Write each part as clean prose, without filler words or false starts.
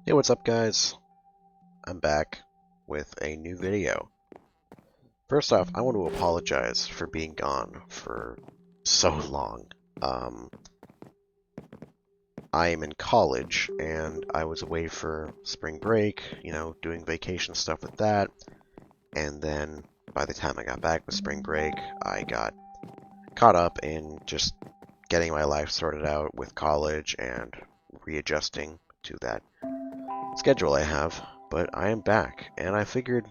Hey, what's up, guys? I'm back with a new video. First off, I want to apologize for being gone for so long. Um, I am in college, and I was away for spring break, doing vacation stuff with that, and then by the time I got back with spring break, I got caught up in just getting my life sorted out with college and readjusting to that schedule I have, but I am back, and I figured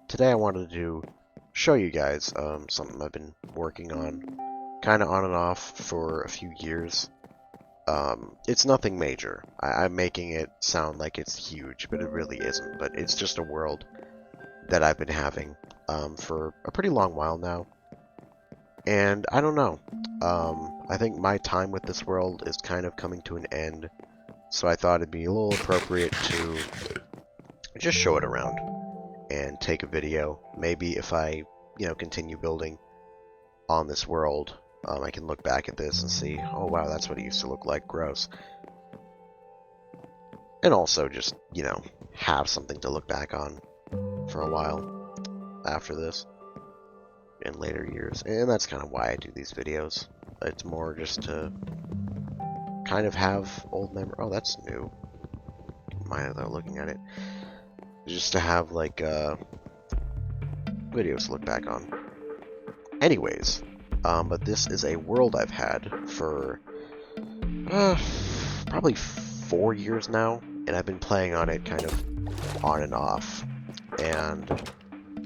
today I wanted to show you guys something I've been working on, kind of on and off for a few years. It's nothing major. I'm making it sound like it's huge, but it really isn't. But it's just a world that I've been having for a pretty long while now, and I don't know. I think my time with this world is kind of coming to an end, so I thought it'd be a little appropriate to just show it around and take a video. Maybe if I, continue building on this world, I can look back at this and see, oh wow, that's what it used to look like, gross. And also just, have something to look back on for a while after this in later years. And that's kind of why I do these videos. It's more just to kind of have old memory. Oh, that's new. Mind without looking at it. Just to have like videos to look back on. Anyways, but this is a world I've had for probably 4 years now, and I've been playing on it kind of on and off. And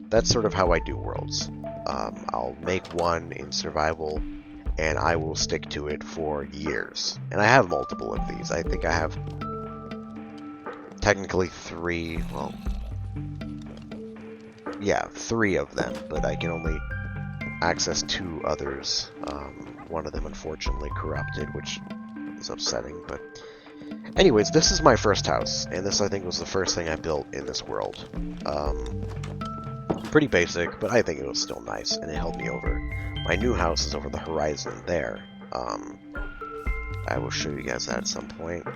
that's sort of how I do worlds. I'll make one in survival, and I will stick to it for years. And I have multiple of these. I think I have technically 3, well, yeah, 3 of them, but I can only access 2 others. One of them unfortunately corrupted, which is upsetting, but anyways, this is my first house, and this I think was the first thing I built in this world. Pretty basic, but I think it was still nice, and it held me over. My new house is over the horizon there. I will show you guys that at some point.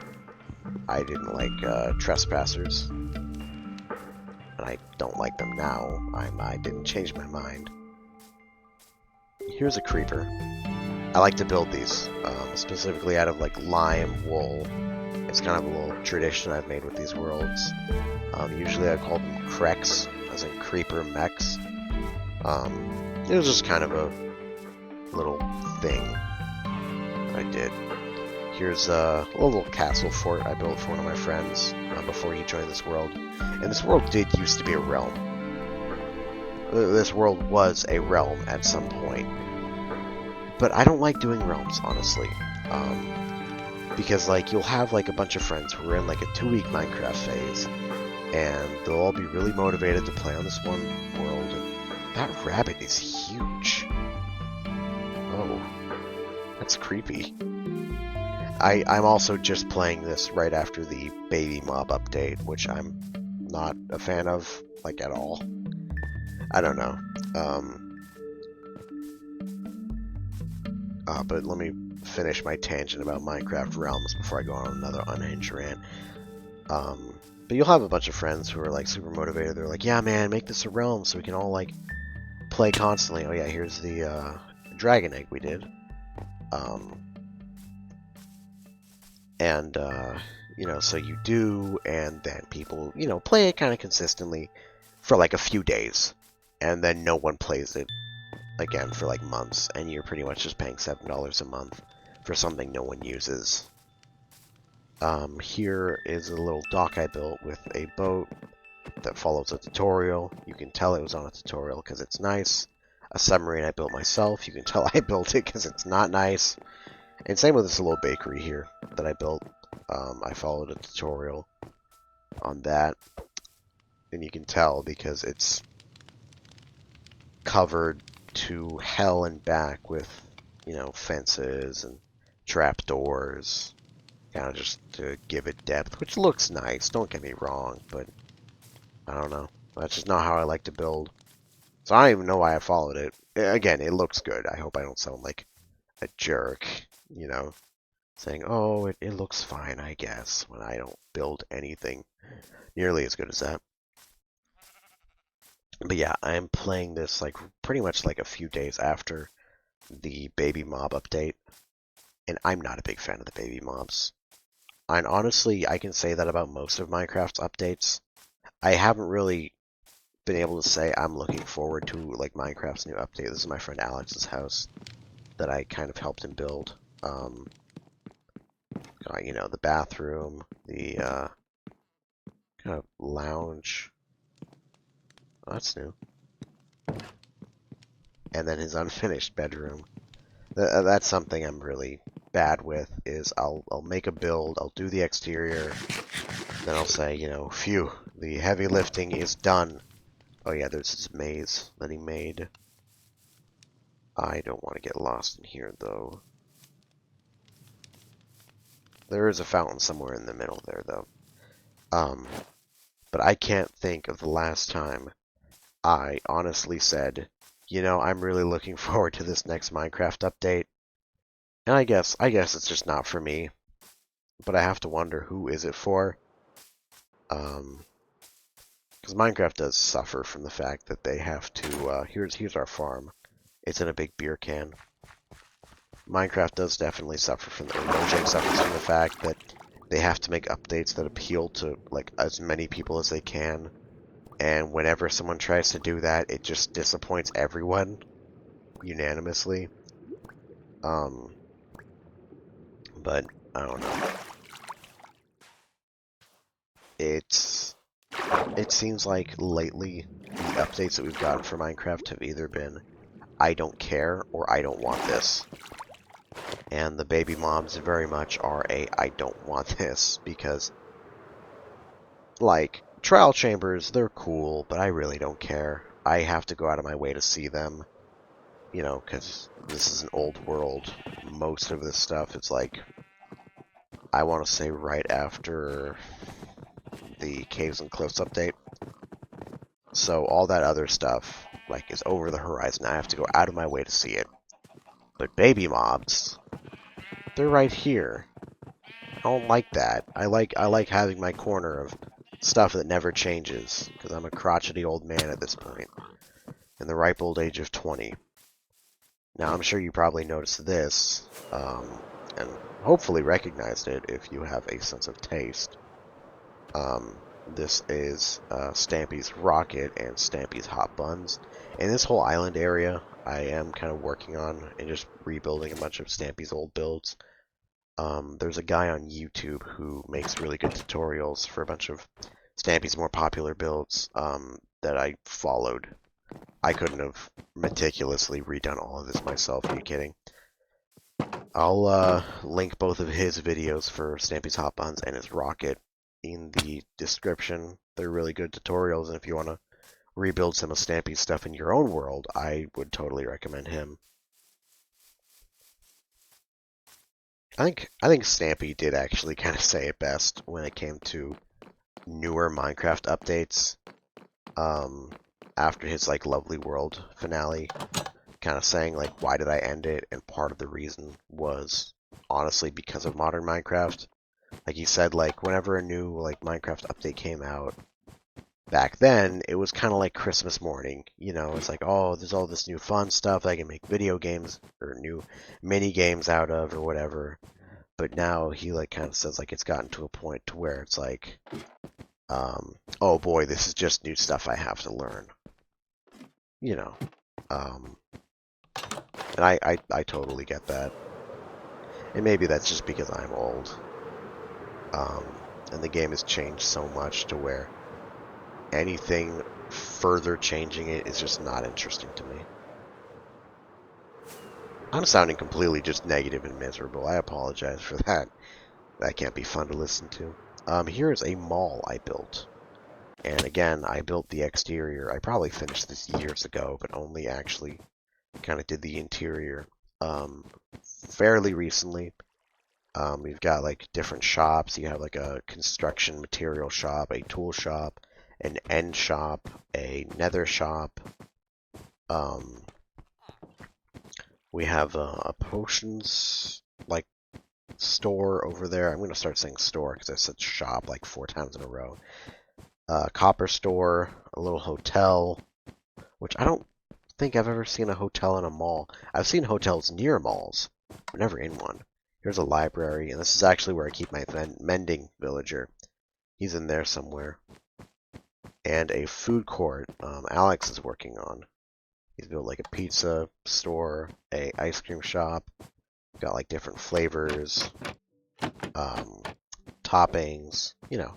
I didn't like trespassers, and I don't like them now. I didn't change my mind. Here's a creeper. I like to build these, specifically out of like lime wool. It's kind of a little tradition I've made with these worlds. Usually I call them creks, as in creeper mechs. It was just kind of a little thing I did. Here's a little castle fort I built for one of my friends before he joined this world. And this world did used to be a realm. This world was a realm at some point. But I don't like doing realms, honestly. Because, like, you'll have, like, a bunch of friends who are in, like, a 2-week Minecraft phase. And they'll all be really motivated to play on this one world. And that rabbit is huge. Oh. That's creepy. I'm also just playing this right after the baby mob update, which I'm not a fan of, like, at all. I don't know. But let me finish my tangent about Minecraft realms before I go on another unhinged rant. But you'll have a bunch of friends who are like super motivated. They're like, yeah, man, make this a realm so we can all like play constantly. Oh yeah, here's the dragon egg we did. So you do, and then people, play it kind of consistently for like a few days, and then no one plays it again for like months, and you're pretty much just paying $7 a month for something no one uses. Here is a little dock I built with a boat that follows a tutorial. You can tell it was on a tutorial because it's nice. A submarine I built myself. You can tell I built it because it's not nice. And same with this little bakery here that I built. I followed a tutorial on that. And you can tell because it's covered to hell and back with, fences and trapdoors. Kind of just to give it depth, which looks nice, don't get me wrong, but I don't know. That's just not how I like to build. So I don't even know why I followed it. Again, it looks good. I hope I don't sound like a jerk, saying, oh, it looks fine, I guess, when I don't build anything nearly as good as that. But yeah, I'm playing this like pretty much like a few days after the baby mob update, and I'm not a big fan of the baby mobs. And honestly, I can say that about most of Minecraft's updates. I haven't really been able to say I'm looking forward to like Minecraft's new update. This is my friend Alex's house that I kind of helped him build. You know, the bathroom, the kind of lounge. Oh, that's new. And then his unfinished bedroom. That's something I'm really bad with. Is I'll make a build, I'll do the exterior, then I'll say, you know, phew, the heavy lifting is done. Oh yeah, there's this maze that he made. I don't want to get lost in here though. There is a fountain somewhere in the middle there though. But I can't think of the last time I honestly said, you know, I'm really looking forward to this next Minecraft update. And I guess it's just not for me. But I have to wonder, who is it for? Because Minecraft does suffer from the fact that they have to, here's our farm. It's in a big beer can. Minecraft does definitely suffer from, or Mojang suffers from the fact that they have to make updates that appeal to, like, as many people as they can. And whenever someone tries to do that, it just disappoints everyone, unanimously. But, I don't know. It seems like lately, the updates that we've gotten for Minecraft have either been, I don't care, or I don't want this. And the baby mobs very much are a, I don't want this, because, like, trial chambers, they're cool, but I really don't care. I have to go out of my way to see them, you know, because this is an old world. Most of this stuff is like, I want to say right after the Caves and Cliffs update. So all that other stuff, like, is over the horizon. I have to go out of my way to see it. But baby mobs, they're right here. I don't like that. I like having my corner of stuff that never changes, because I'm a crotchety old man at this point, in the ripe old age of 20. Now, I'm sure you probably noticed this, and hopefully recognized it if you have a sense of taste. This is Stampy's Rocket and Stampy's Hot Buns. In this whole island area, I am kind of working on and just rebuilding a bunch of Stampy's old builds. There's a guy on YouTube who makes really good tutorials for a bunch of Stampy's more popular builds that I followed. I couldn't have meticulously redone all of this myself, are you kidding? I'll link both of his videos for Stampy's Hot Buns and his Rocket in the description. They're really good tutorials, and if you want to rebuild some of Stampy's stuff in your own world, I would totally recommend him. I think Stampy did actually kind of say it best when it came to newer Minecraft updates. After his like Lovely World finale, kind of saying like, why did I end it? And part of the reason was honestly because of modern Minecraft. Like he said, like whenever a new like Minecraft update came out back then, it was kind of like Christmas morning. You know, it's like, oh, there's all this new fun stuff I can make video games or new mini games out of or whatever. But now he like kind of says like it's gotten to a point to where it's like, oh boy, this is just new stuff I have to learn. You know, and I totally get that. And maybe that's just because I'm old. And the game has changed so much to where anything further changing it is just not interesting to me. I'm sounding completely just negative and miserable. I apologize for that. That can't be fun to listen to. Here is a mall I built. And again, I built the exterior. I probably finished this years ago, but only actually kind of did the interior fairly recently. We've got like different shops. You have like a construction material shop, a tool shop, an end shop, a nether shop. We have a potions like store over there. I'm going to start saying store because I said shop like 4 times in a row. Copper store, a little hotel, which I don't think I've ever seen a hotel in a mall. I've seen hotels near malls, but never in one. Here's a library, and this is actually where I keep my mending villager. He's in there somewhere. And a food court Alex is working on. He's built like a pizza store, a ice cream shop, got like different flavors, toppings, you know,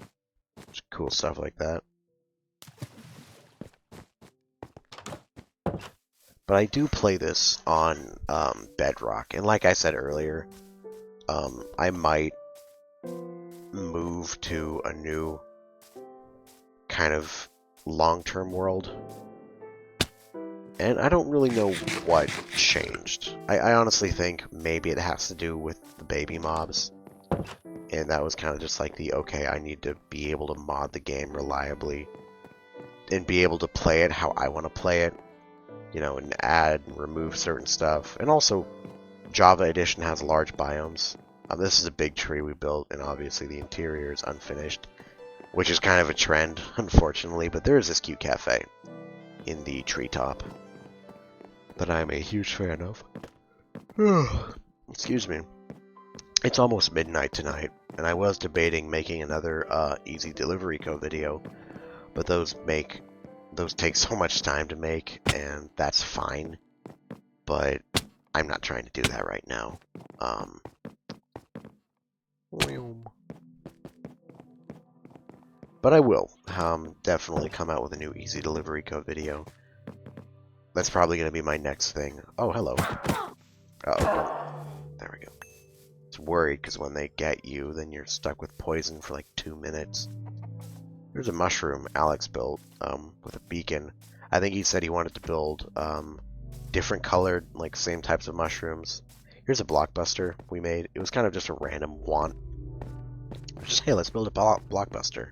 just cool stuff like that. But I do play this on Bedrock, and like I said earlier, I might move to a new kind of long-term world. And I don't really know what changed. I honestly think maybe it has to do with the baby mobs. And that was kind of just like the, okay, I need to be able to mod the game reliably and be able to play it how I want to play it. You know, and add and remove certain stuff. And also, Java Edition has large biomes. This is a big tree we built, and obviously the interior is unfinished, which is kind of a trend, unfortunately. But there is this cute cafe in the treetop that I'm a huge fan of. Excuse me. It's almost midnight tonight, and I was debating making another Easy Delivery Co. video, but those take so much time to make, and that's fine. But I'm not trying to do that right now. But I will definitely come out with a new Easy Delivery Co. video. That's probably going to be my next thing. Oh, hello. Uh-oh. There we go. I was worried because when they get you, then you're stuck with poison for like 2 minutes. Here's a mushroom Alex built with a beacon. I think he said he wanted to build different colored, like same types of mushrooms. Here's a blockbuster we made. It was kind of just a random want. Just, hey, let's build a blockbuster.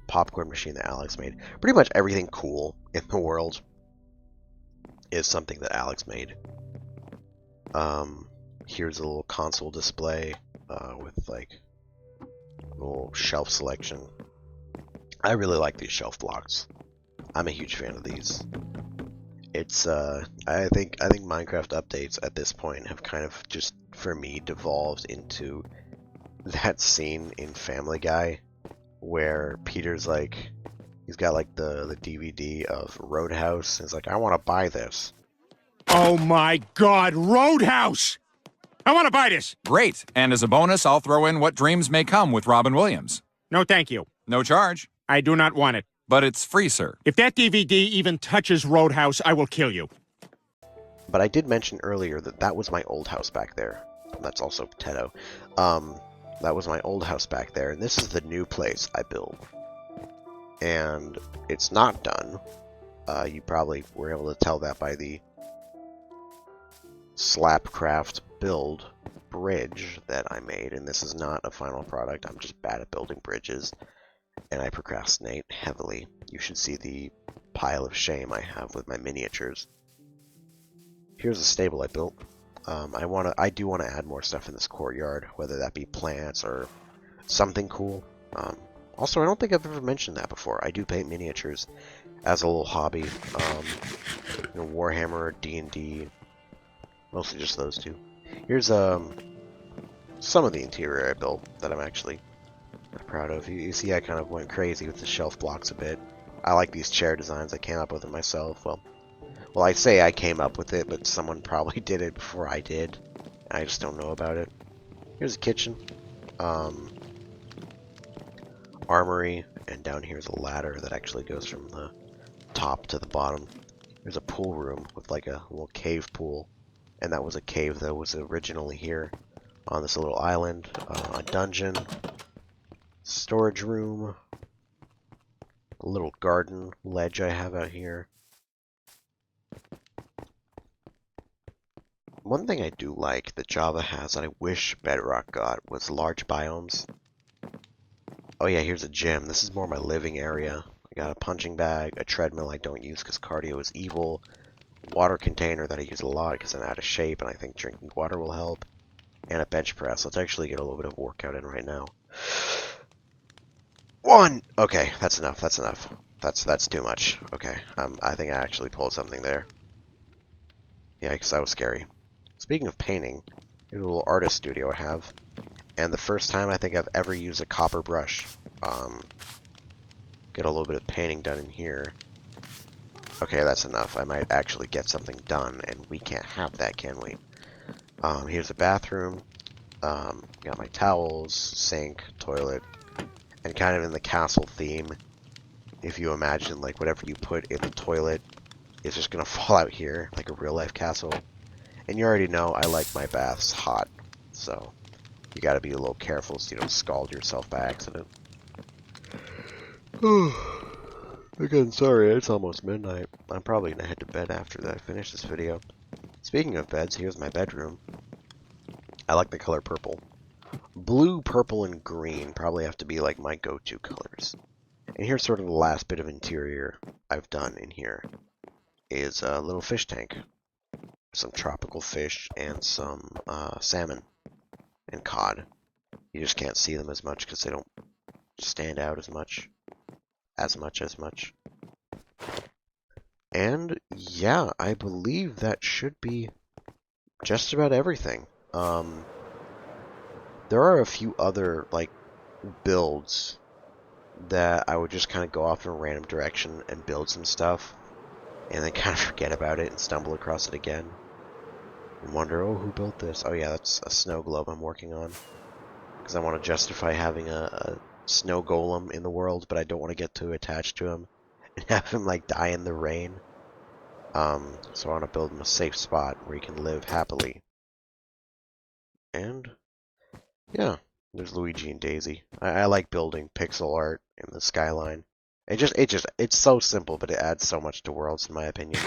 Popcorn machine that Alex made. Pretty much everything cool in the world is something that Alex made. Here's a little console display with like a little shelf selection. I really like these shelf blocks. I'm a huge fan of these. It's I think Minecraft updates at this point have kind of just for me devolved into that scene in Family Guy where Peter's like, he's got like the DVD of Roadhouse, and he's like, I want to buy this. Oh my God, Roadhouse! I want to buy this! Great, and as a bonus, I'll throw in What Dreams May Come with Robin Williams. No, thank you. No charge. I do not want it. But it's free, sir. If that DVD even touches Roadhouse, I will kill you. But I did mention earlier that that was my old house back there. That's also Potato. That was my old house back there, and this is the new place I built. And it's not done. You probably were able to tell that by the Slapcraft build bridge that I made, and this is not a final product. I'm just bad at building bridges, and I procrastinate heavily. You should see the pile of shame I have with my miniatures. Here's a stable I built. I do want to add more stuff in this courtyard, whether that be plants or something cool. Also, I don't think I've ever mentioned that before. I do paint miniatures as a little hobby. Warhammer, D&D, mostly just those two. Here's some of the interior I built that I'm actually proud of. You see, I kind of went crazy with the shelf blocks a bit. I like these chair designs. I came up with it myself. Well, I say I came up with it, but someone probably did it before I did. I just don't know about it. Here's a kitchen. Armory, and down here's a ladder that actually goes from the top to the bottom. There's a pool room with like a little cave pool, and that was a cave that was originally here on this little island. A dungeon, storage room, a little garden ledge I have out here. One thing I do like that Java has that I wish Bedrock got was large biomes. Oh yeah, here's a gym. This is more my living area. I got a punching bag, a treadmill I don't use because cardio is evil, water container that I use a lot because I'm out of shape and I think drinking water will help. and a bench press. Let's actually get a little bit of workout in right now. 1! Okay, that's enough, that's enough. That's too much. Okay, I think I actually pulled something there. Yikes, that was scary. Speaking of painting, here's a little artist studio I have. And the first time I think I've ever used a copper brush. Get a little bit of painting done in here. Okay, that's enough. I might actually get something done, and we can't have that, can we? Here's a bathroom. Got my towels, sink, toilet, and kind of in the castle theme. If you imagine, like, whatever you put in the toilet is just gonna fall out here, like a real-life castle. And you already know I like my baths hot, so you gotta be a little careful so you don't scald yourself by accident. Again, sorry, it's almost midnight. I'm probably gonna head to bed after I finish this video. Speaking of beds, here's my bedroom. I like the color purple. Blue, purple, and green probably have to be like my go-to colors. And here's sort of the last bit of interior I've done in here. Is a little fish tank. Some tropical fish and some salmon and cod. You just can't see them as much because they don't stand out as much. And yeah, I believe that should be just about everything. There are a few other like builds that I would just kind of go off in a random direction and build some stuff and then kind of forget about it and stumble across it again and wonder, oh, who built this? Oh yeah, that's a snow globe I'm working on because I want to justify having a snow golem in the world, but I don't want to get too attached to him and have him like die in the rain. So I want to build him a safe spot where he can live happily. And yeah, there's Luigi and Daisy. I like building pixel art in the skyline. It's so simple, but it adds so much to worlds in my opinion.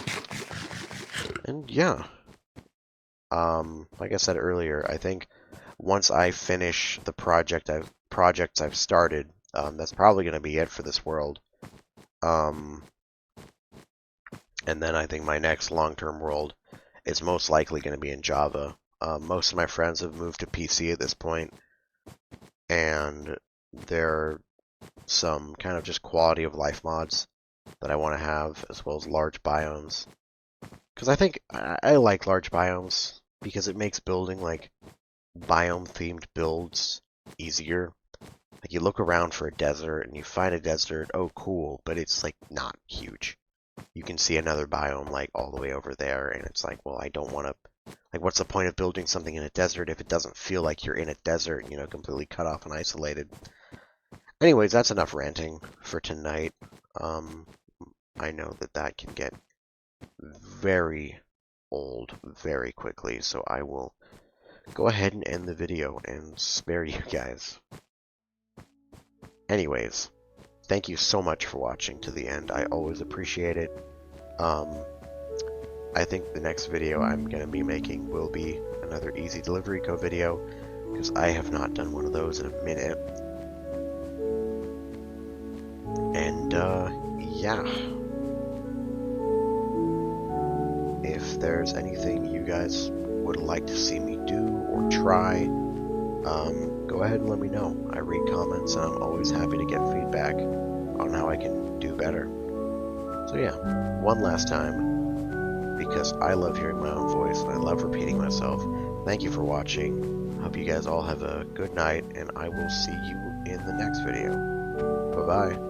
And yeah, like I said earlier, I think once I finish the projects I've started, that's probably going to be it for this world. And then I think my next long-term world is most likely going to be in Java. Most of my friends have moved to PC at this point, and there are some kind of just quality of life mods that I want to have, as well as large biomes. Because I think I like large biomes, because it makes building like biome-themed builds easier. Like you look around for a desert, and you find a desert, oh cool, but it's like not huge. You can see another biome like all the way over there, and it's like, well, I don't want to, like, what's the point of building something in a desert if it doesn't feel like you're in a desert, you know, completely cut off and isolated. Anyways, that's enough ranting for tonight. I know that can get very old very quickly, so I will go ahead and end the video and spare you guys. Anyways, thank you so much for watching to the end. I always appreciate it. I think the next video I'm going to be making will be another easy delivery code video, because I have not done one of those in a minute. And, yeah. If there's anything you guys would like to see me do or try, go ahead and let me know. I read comments, and I'm always happy to get feedback on how I can do better. So yeah, one last time, because I love hearing my own voice and I love repeating myself, thank you for watching. Hope you guys all have a good night, and I will see you in the next video. Bye-bye.